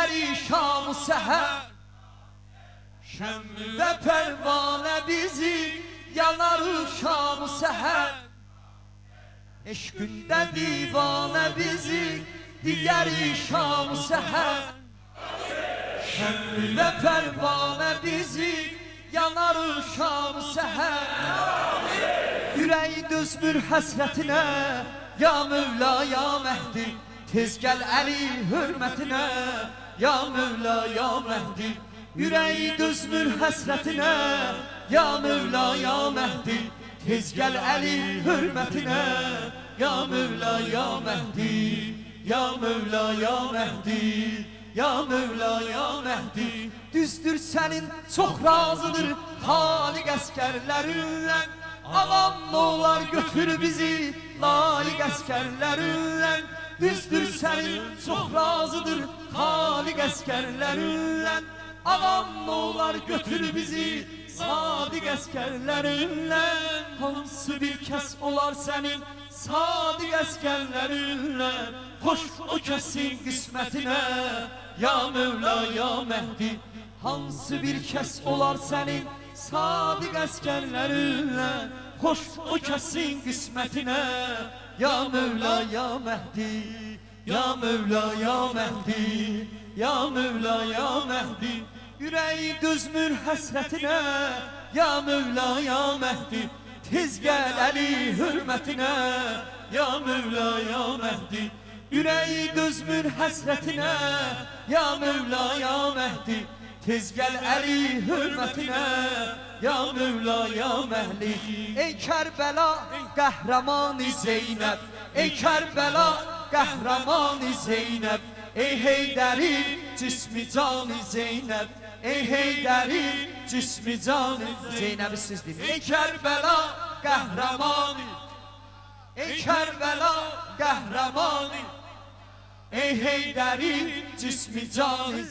Digəri şam-ı səhər Şəmm və pərvanə bizi Yanarıq şam-ı səhər Eşqündə divanə bizi Digəri şam-ı səhər Şəmm və pərvanə bizi Yanarıq şam-ı səhər Ürəyi düzmür həsrətinə Ya Mövla, ya Məhdi Tez gəl Əli hörmətinə Ya Mövla, ya Məhdi Ürəyi düzmür həsrətinə Ya Mövla, ya Məhdi Tez gəl Əli hörmətinə Ya Mövla, ya Məhdi Ya Mövla, ya Məhdi Ya Mövla, ya Məhdi Düzdür sənin çox razıdır Xaliq əskərlərinlə Aman nə olar götür bizi Laliq əskərlərinlə Düzdür sənin çox razıdır Xaliq əskərlərinlə Aman nə olar götür bizi Sadiq əskərlərinlə Hansı bir kəs olar sənin Sadiq əskərlərinlə Xoş o kəsin qismətinə Ya Mövla, ya Məhdi Hansı bir kəs olar sənin Sadiq əskərlərinlə Xoş o kəsin qismətinə Ya Mövla, ya Məhdi Ya Mövla, ya Məhdi Ya Mövla, ya Məhdi Ürəyi düzmür həsrətinə Ya Mövla, ya Məhdi Tez gəl Əli hörmətinə Ya Mövla, ya Məhdi Ürəyi düzmür həsrətinə Ya Mövla, ya Məhdi Tez gəl Əli hörmətinə Ya Mövla, ya Məhdi Ey Kərbəla qəhrəmanı Zeynəb Ey Kərbəla qəhrəmanı Zeynəb Ey Heydərin cismi canı Zeynəb Ey Heydərin cismi canı Zeynəbi siz deyin Ey Kərbəla qəhrəmanı Ey Kərbəla qəhrəmanı Ey Heydərin cismi canı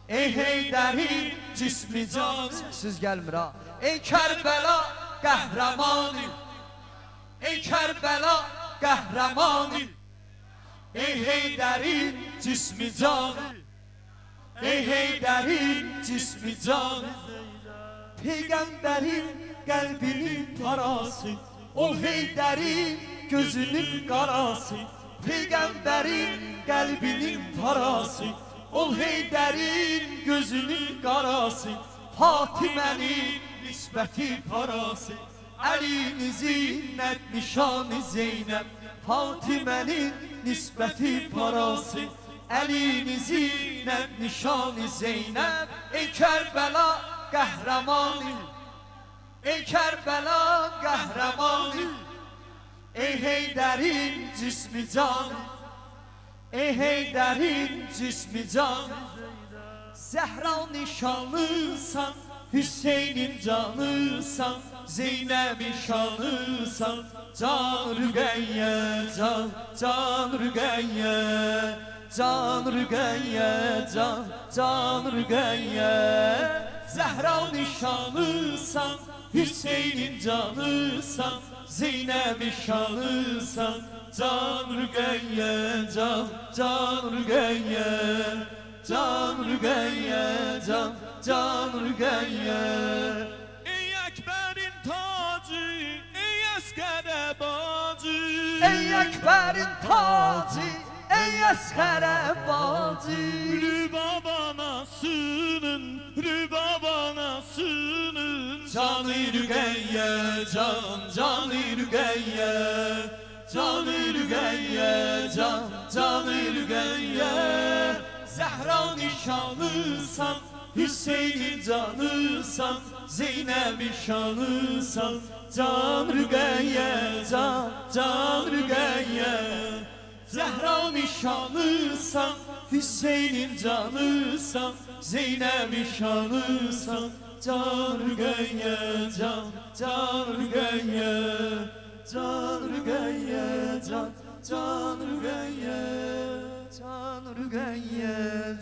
Ey Heydərin cismi canı Siz gəlmir ha Ey Kərbəla qəhrəmanı Ey Kərbəla qəhrəmanı Ey Heydərin cismi canı Ey Heydərin cismi canı Peyğəmbərin qəlbinin parası Ol Heydərin gözünün qarası Peyğəmbərin qəlbinin parası Ol Heydərin gözünün qarası Fatimənin nisbəti parası Əlini zinət nişanı Zeynəb Fatimənin nisbəti parası Əlini zinət nişanı Zeynəb Ey Kərbəla qəhrəmanı Ey Kərbəla qəhrəmanı Ey Heydərin cismi canı Ey Heydərin cismi canı Zəhra nişanlısan Hüseynin canısan Zeynəb-i şanısan Can Rüqəyyə can Can Rüqəyyə Can Rüqəyyə can Can Rüqəyyə Zəhra nişanlısan Hüseynin canısan Zeynəb-i şanısan Can Rüqəyyə can Can Rüqəyyə Can Rüqəyyə can Can Rüqəyyə Ey Əkbərin tacı Ey Əsqərə bacı Ey Əkbərin tacı Ey Əsqərə bacı Rübab anasının Rübab anasının Canı Rüqəyyə can Canı Rüqəyyə Canı Rüqəyyə can Canı Rüqəyyə Zəhra nişanısan Hüseynin canısan Zeynəb-i şanısan Can Rüqəyyə can Can Rüqəyyə Zəhra nişanısan Hüseynin canısan Zeynəb-i şanısan Can Rüqəyyə can Can Rüqəyyə Can Rüqəyyə can Can Rüqəyyə Can Rüqəyyə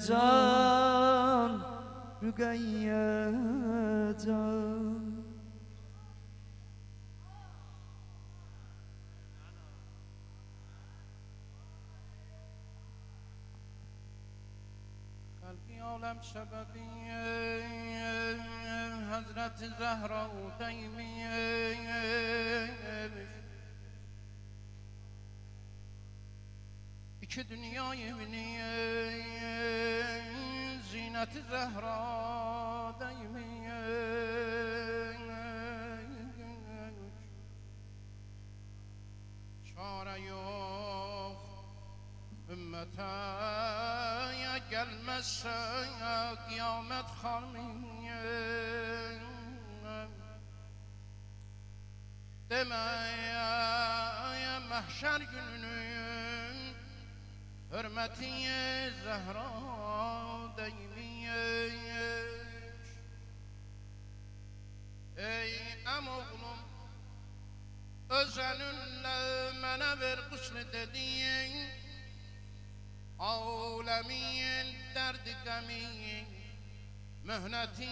can Rüqəyyə can Halki alem sebebi Hazreti Zehra Teymiye'miş. İki dünya evini Zineti Zehra Teymiye'miş. Çare yok ümmete gelmezse kıyamet harmiye. Demeye mahşer gününün hürmeti Zehra değmiye. Ey em oğlum özenünle mene ver gusl dediğin Alemin derdi gami mühneti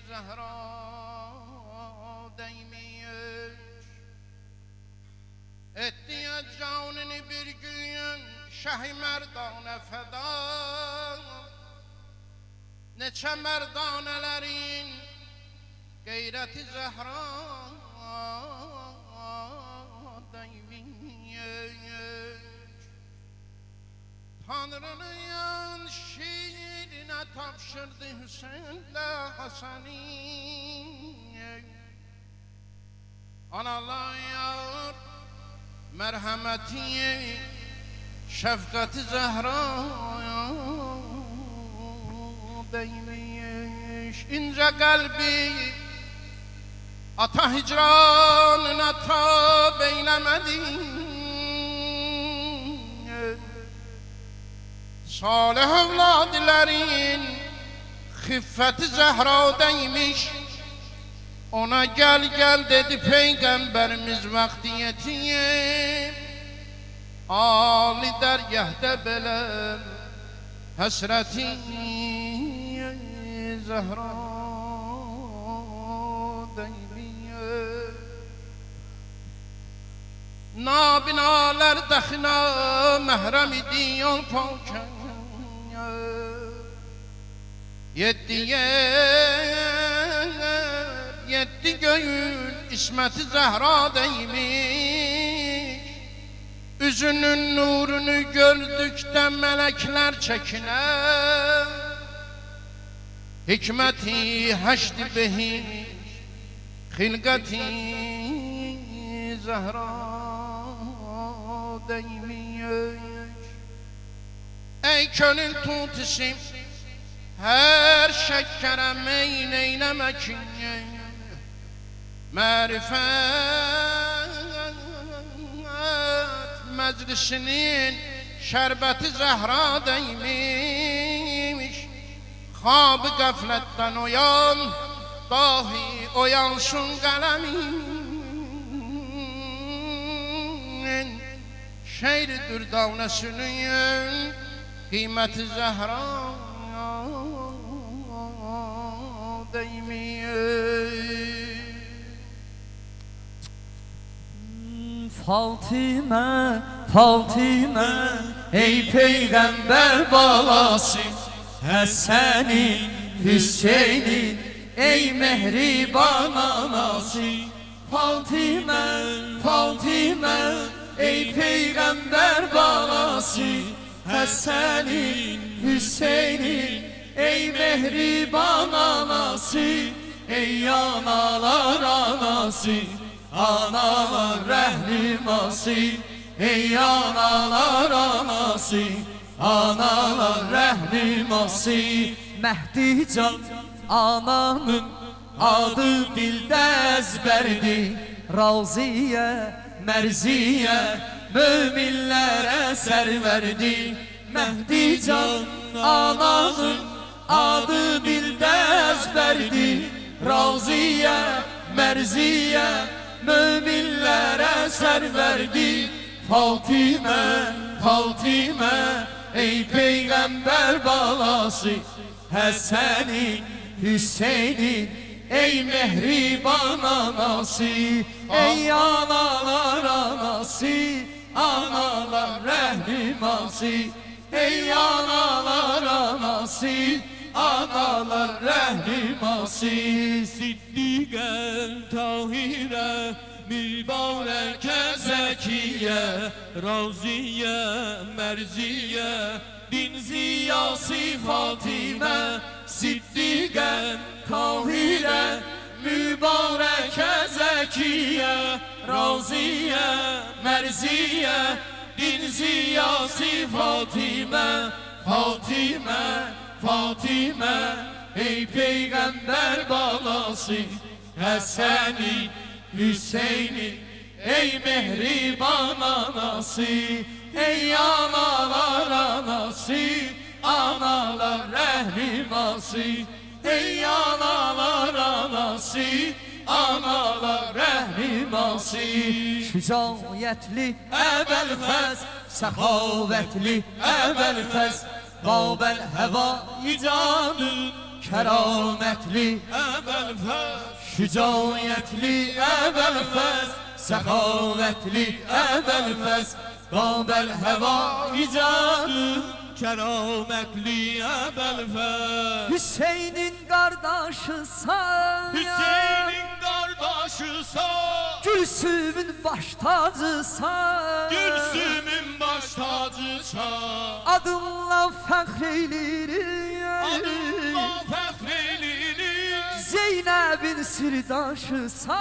Zehra değmiyor. Etti canını bir gün Şah-ı Merdane feda. Neçe merdanelerin gayreti Zehra değmiyor. Tanrı'nın şiirine tapşırdı Hüseyin'le Hasan'ı. Analar yar merhameti şefkati Zehra değmiş. İnce kalbi ata hicranına tab eylemedi. Salih evladilerin hiffeti Zehra değmiş. Ona gel gel dedi Peygamberimiz vaktiyeti. Ali dergahda beler hasreti Zehra değmiyor. Nabinalar dakhina mehrem idi yol poken. Yetti göğün İsmet-i Zehra değmiş. Üzünün nurunu gördükten melekler çekiner. Hikmeti haşdi behi hilgati Zehra değmiş. Ey könül tutisi her şekkere meyneylemek marifet meclisinin şerbeti Zehra değmiş. Hab-ı gafletten uyan dahi uyansın kalemin. Şehri dürdavnesinin kıymeti Zehra Fatime, Fatime, ey peygamber balası, Hasan'ın, Hüseyin'in, ey mehriban anası. Fatime, Fatime, ey peygamber balası, Hasan'ın, Hüseyin'in, ey mehriban anası. Ey analar anası, analar rehliması. Ey analar anası, analar rehliması. Mehdi can ananın adı dilde ezberdi. Raziye, Merziye müminlere serverdi. Mehdi can ananın adı dilde ezberdi. Raziye, Merziye müminlere serverdi. Fatime, Fatime, ey peygamber balası, Hasan'ın, Hüseyin'in, ey mehriban anası. Ey analar anası, analar rehliması. Ey analar yası, analar rəhliması. Siddiqən Tahirə, mübarəkə Zəkiyə, Raziyə, Mərziyə, din ziyası Fatimə. Siddiqən Tahirə, mübarəkə Zəkiyə, Raziyə, Mərziyə, din ziyası Fatimə. Fatimə, Fatimə, ey Peyğəmbər balası, Həsəni, Hüseyni, ey mehriban anası. Ey analar anası, analar rəhliması. Ey analar anası, analar rəhliması. Şücaətli Əbəlfəz, səxavətli Əbəlfəz, Qabəl həva icadın kəramətli Əbəlfəz. Şücaətli Əbəlfəz, səxavətli Əbəlfəz, Qabəl həva icadın Kəramətli Əbəlfəz. Hüseynin qardaşısan, Hüseynin qardaşısan, Gülsümün baş tacısan, Gülsümün baş tacısan. Adınla fəxr eylirik, Adınla fəxr eylirik, Zeynəbin sirdaşısan,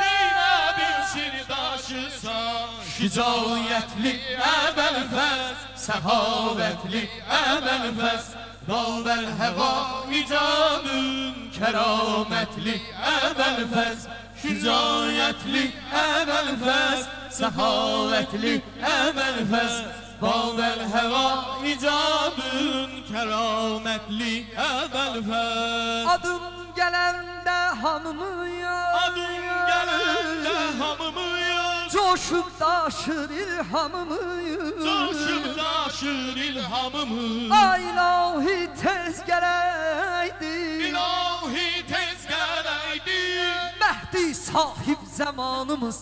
Zeynəbin sirdaşısan. Şücaətli Əbəlfəz, səxavətli Əbəlfəz, Qabəl həva icadın kəramətli Əbəlfəz. Şücaətli Əbəlfəz, səxavətli Əbəlfəz, Qabəl həva icadın Kəramətli Əbəlfəz. Adım gələndə hamımıyam, Adın gələndə hamımıyız, coşub daşır ilhamımıyım. Coşub daşır ilhamımız. Ay ilahi tez gələydi, İlahi tez gələydi, Məhdi sahib zamanımız,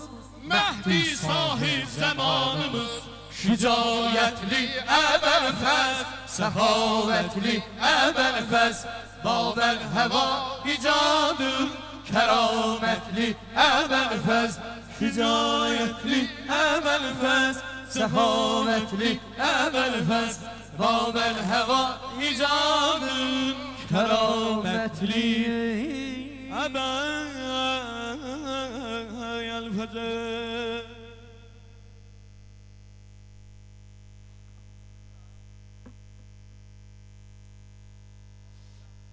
Məhdi sahib zamanımız. Şücaətli Əbəlfəz, səxavətli Əbəlfəz, Qabəl həva icadın kəramətli Əbəlfəz. Şücaətli Əbəlfəz, səxavətli Əbəlfəz, Qabəl həva icadın kəramətli Əbəlfəz.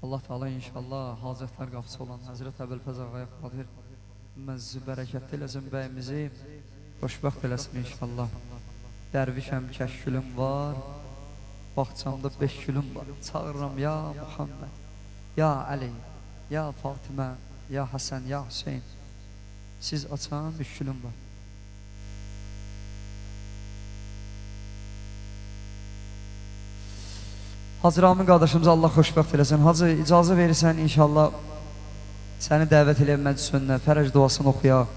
Allah Teala inşallah Hazretler qapısı olan Həzrət Əbəlfəz ağaya qadir məzzi bərəkətli eləsin, bəyimizi xoşbəxt eləsin inşallah. Dərvişəm kəşkülüm var, baxçamda 5 gülüm var. Çağırıram ya Muhammed, ya Ali, ya Fatimə, ya Həsən, ya Hüseyin. Siz açan 3 gülüm var. Hacı Ramin qardaşımıza Allah xoşbəxt eləsin. Hacı, icazə verirsən inşallah səni dəvət eləyəm məclis önünə, fərəc duasını oxuyaq.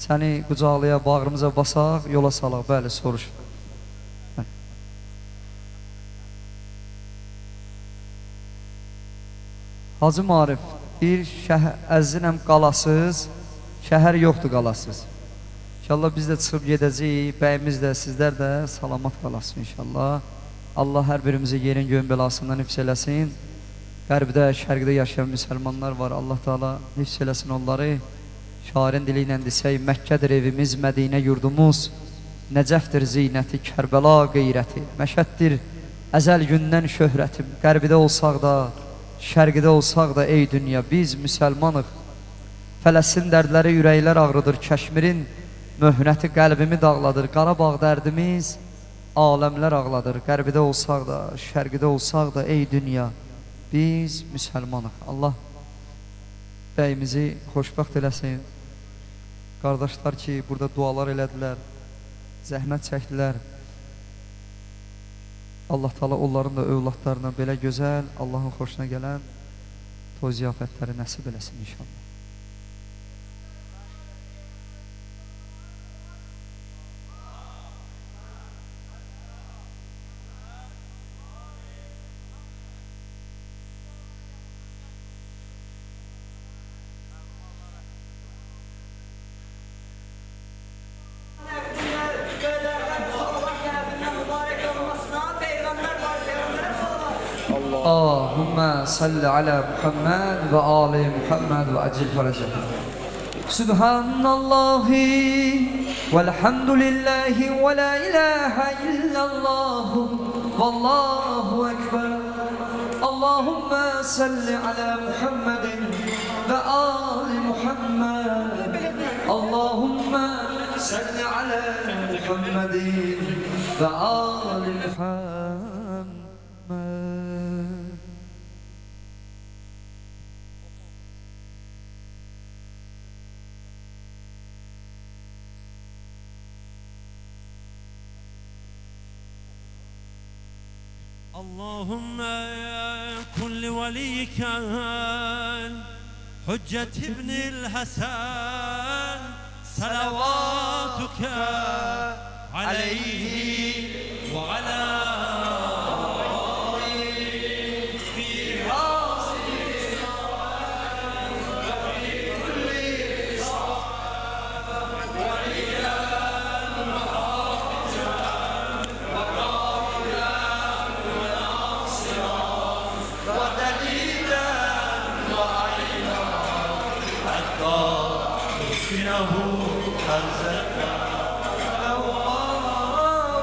Səni qucaqlayaq, bağrımıza basaq, yola salaq. Bəli, soruş. Hacı Marif, deyir, əzzinəm qalasız, şəhər yoxdur qalasız. İnşallah biz də çıxıb gedəcəyik, bəyimiz də, sizlər də salamat qalasın inşallah. Allah hər birimizi yerin göyün belasından hifz eləsin. Qərbdə, şərqdə yaşayan müsəlmanlar var. Allah Teala hifz eləsin onları. Şairin dili ilə desək, Məkkədir evimiz, Mədinə yurdumuz. Nəcəfdir zinəti, Kərbəla qeyrəti. Məşəddir əzəl gündən şöhrətim. Qərbidə olsaq da, şərqidə olsaq da ey dünya, biz müsəlmanıq. Fələstin dərdləri ürəklər ağrıdır. Kəşmirin möhnəti qəlbimi dağladır. Qarabağ dərdimiz aləmlər ağladır. Qərbidə olsaq da, şərqidə olsaq da ey dünya, biz müsəlmanıq. Allah bəyimizi xoşbəxt eləsin. Qardaşlar ki, burada dualar elədilər, zəhmət çəkdilər. Allah Teala onların da övladlarına belə gözəl, Allahın xoşuna gələn toy ziyafətləri nəsib eləsin inşallah. Allahümme salli ala Muhammed ve ali Muhammed ve acil ferecehu. Subhanallahi velhamdülillahi ve la ilahe illallah vallahu ekber. Allahümme salli ala Muhammedin ve ali Muhammed. Allahümme salli ala Muhammedin ve ali Muhammed. اللهم كن لوليك حجة ابن الحسن صلواتك عليه وعلى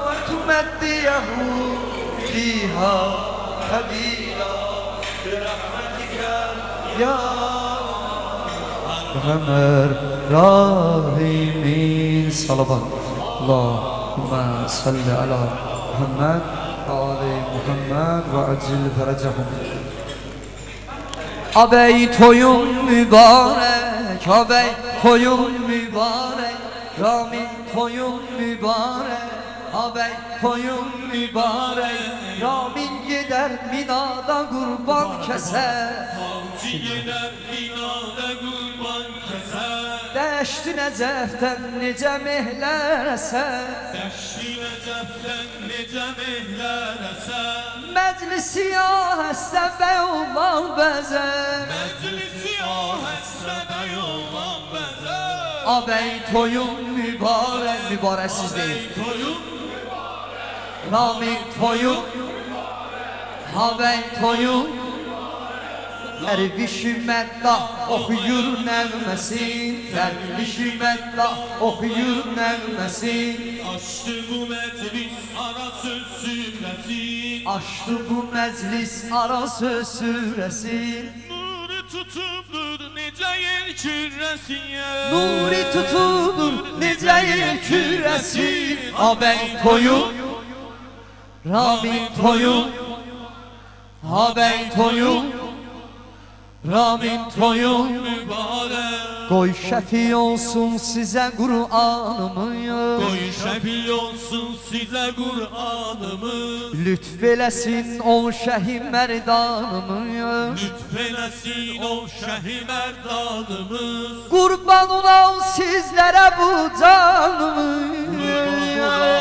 وتمديه فيها خبيرا برحمتك يا أرحم الراحمين. صلوات اللهم صل على محمد وآل محمد وعجل فرجهم. Ağabey toyun mübarek, ağabey toyun mübarek, Ramin toyun mübarek, ağabey toyun mübarek, Ramin gider minada kurban keser, Avcı gider binada kurban keser. Dəşti Nəcəfdən necə mehlər əsən, Dəşti Nəcəfdən necə mehlər əsən. Məclisi ya həstə bəy olan bəzən, Məclisi o həssədə yollan bəzər. Ağabey toyun mübarek, mübarek siz deyin. Toyun Ramin toyun, ağabey toyun, Dərviş-i məddah oxuyur nəğməsin, Dərviş-i məddah oxuyur nəğməsin, açdı bu məclis arası süfrəsin. Açdı bu məclis arası sürəsin, Nuri tutubdur necə yer kürrəsin. Nuri tutudur necə yer kürəsin, Ağabey toyun, Ramin toyun, Ağabey toyun, Ramin toyun, Mübarək Qoy şəfi olsun sizə Qur'anımız, qoy şəfi olsun sizə Qur'anımız. Lütf eləsin o şəhi mərdanımız, Lütf eləsin o şəhi mərdanımız. Qurban olam sizlərə bu canımız. Qurban ola